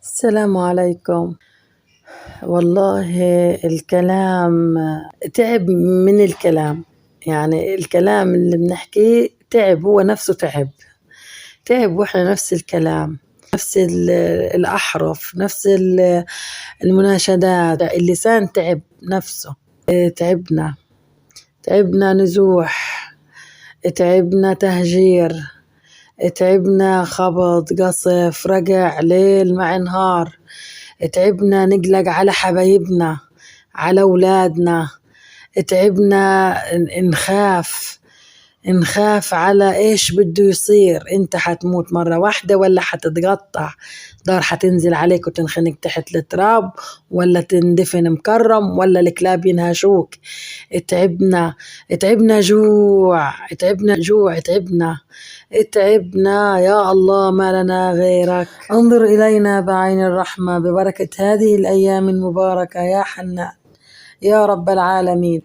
السلام عليكم. والله الكلام تعب من الكلام، يعني الكلام اللي بنحكيه تعب، هو نفسه تعب. تعب وإحنا نفس الكلام، نفس الأحرف، نفس المناشدات، اللسان تعب نفسه. تعبنا، تعبنا نزوح، تعبنا تهجير، تعبنا خبط قصف رقع ليل مع نهار، تعبنا نقلق على حبايبنا، على أولادنا، تعبنا نخاف على إيش بده يصير. أنت حتموت مرة واحدة ولا حتتقطع، دار حتنزل عليك وتنخنق تحت التراب، ولا تندفن مكرم، ولا الكلاب ينهشوك. تعبنا جوع، تعبنا جوع، تعبنا يا الله، ما لنا غيرك. انظر إلينا بعين الرحمة ببركة هذه الأيام المباركة يا حنان يا رب العالمين.